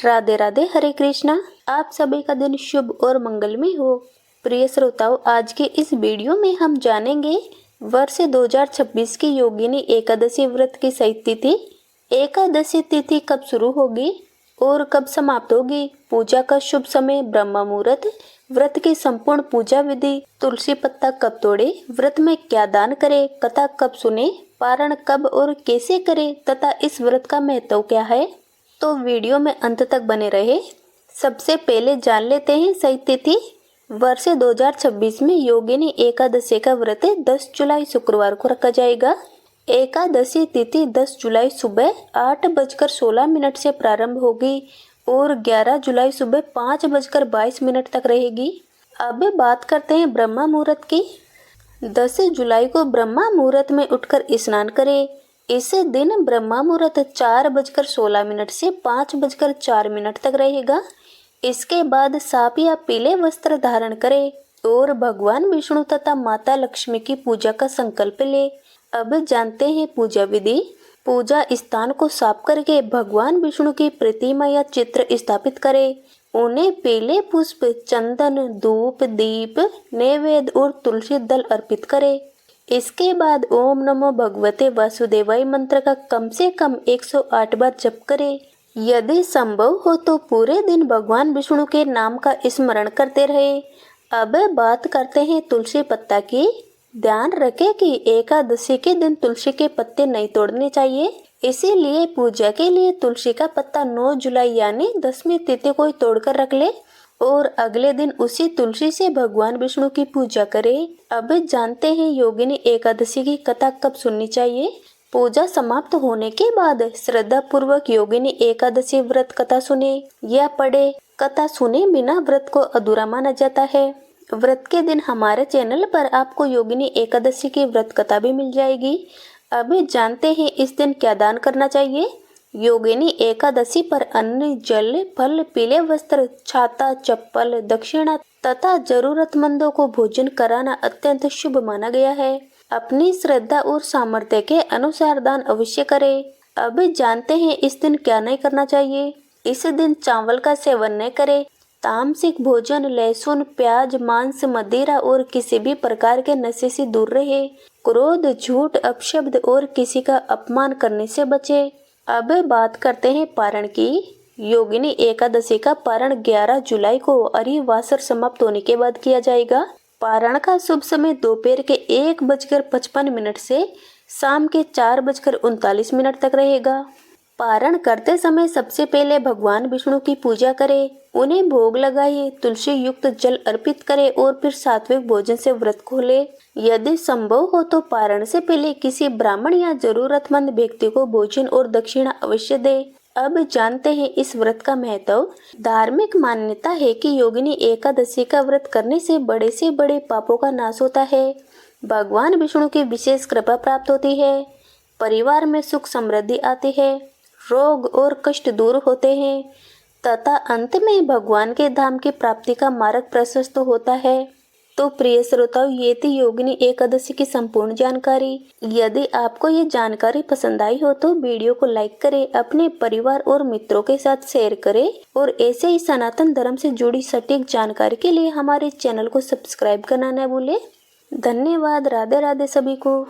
राधे राधे, हरे कृष्णा। आप सभी का दिन शुभ और मंगलमय हो। प्रिय श्रोताओं, आज के इस वीडियो में हम जानेंगे वर्ष 2026 की योगिनी एकादशी व्रत की सही तिथि, एकादशी तिथि कब शुरू होगी और कब समाप्त होगी, पूजा का शुभ समय ब्रह्म मुहूर्त, व्रत की संपूर्ण पूजा विधि, तुलसी पत्ता कब तोड़े, व्रत में क्या दान करें, कथा कब सुने, पारण कब और कैसे करें तथा इस व्रत का महत्व क्या है। तो वीडियो में अंत तक बने रहे। सबसे पहले जान लेते हैं सही तिथि। वर्ष 2026 में योगिनी एकादशी का व्रत 10 जुलाई शुक्रवार को रखा जाएगा। एकादशी तिथि 10 जुलाई सुबह 8:16 से प्रारंभ होगी और 11 जुलाई सुबह 5:22 तक रहेगी। अब बात करते हैं ब्रह्म मुहूर्त की। 10 जुलाई को ब्रह्म मुहूर्त में उठकर स्नान करें। इस दिन ब्रह्म मुहूर्त 4:16 से 5:04 तक रहेगा। इसके बाद साफ या पीले वस्त्र धारण करें और भगवान विष्णु तथा माता लक्ष्मी की पूजा का संकल्प ले। अब जानते हैं पूजा विधि। पूजा स्थान को साफ करके भगवान विष्णु की प्रतिमा या चित्र स्थापित करें। उन्हें पीले पुष्प, चंदन, धूप, दीप, नैवेद्य और तुलसी दल अर्पित करें। इसके बाद ओम नमो भगवते वासुदेवाय मंत्र का कम से कम 108 बार जप करें। यदि संभव हो तो पूरे दिन भगवान विष्णु के नाम का स्मरण करते रहे। अब बात करते हैं तुलसी पत्ता की। ध्यान रखें कि एकादशी के दिन तुलसी के पत्ते नहीं तोड़ने चाहिए, इसीलिए पूजा के लिए तुलसी का पत्ता 9 जुलाई यानी 10वीं तिथि को ही तोड़कर रख ले और अगले दिन उसी तुलसी से भगवान विष्णु की पूजा करें। अब जानते हैं योगिनी एकादशी की कथा कब सुननी चाहिए। पूजा समाप्त होने के बाद श्रद्धा पूर्वक योगिनी एकादशी व्रत कथा सुने या पढ़े। कथा सुने बिना व्रत को अधूरा माना जाता है। व्रत के दिन हमारे चैनल पर आपको योगिनी एकादशी की व्रत कथा भी मिल जाएगी। अब जानते हैं इस दिन क्या दान करना चाहिए। योगिनी एकादशी पर अन्न, जल, फल, पीले वस्त्र, छाता, चप्पल, दक्षिणा तथा जरूरतमंदों को भोजन कराना अत्यंत शुभ माना गया है। अपनी श्रद्धा और सामर्थ्य के अनुसार दान अवश्य करें। अब जानते हैं इस दिन क्या नहीं करना चाहिए। इस दिन चावल का सेवन न करें। तामसिक भोजन, लहसुन, प्याज, मांस, मदिरा और किसी भी प्रकार के नशे से दूर रहे। क्रोध, झूठ, अपशब्द और किसी का अपमान करने से बचे। अब बात करते हैं पारण की। योगिनी एकादशी का पारण 11 जुलाई को अरिवासर समाप्त होने के बाद किया जाएगा। पारण का शुभ समय दोपहर के 1:55 से शाम के 4:39 तक रहेगा। पारण करते समय सबसे पहले भगवान विष्णु की पूजा करें, उन्हें भोग लगाइए, तुलसी युक्त जल अर्पित करें और फिर सात्विक भोजन से व्रत खोले। यदि संभव हो तो पारण से पहले किसी ब्राह्मण या जरूरतमंद व्यक्ति को भोजन और दक्षिणा अवश्य दे। अब जानते हैं इस व्रत का महत्व। धार्मिक मान्यता है कि योगिनी एकादशी का व्रत करने से बड़े पापों का नाश होता है, भगवान विष्णु की विशेष कृपा प्राप्त होती है, परिवार में सुख समृद्धि आती है, रोग और कष्ट दूर होते हैं तथा अंत में भगवान के धाम की प्राप्ति का मार्ग प्रशस्त होता है। तो प्रिय श्रोताओं, ये थी योगिनी एकादशी की संपूर्ण जानकारी। यदि आपको ये जानकारी पसंद आई हो तो वीडियो को लाइक करें, अपने परिवार और मित्रों के साथ शेयर करें और ऐसे ही सनातन धर्म से जुड़ी सटीक जानकारी के लिए हमारे चैनल को सब्सक्राइब करना न भूलें। धन्यवाद। राधे राधे सभी को।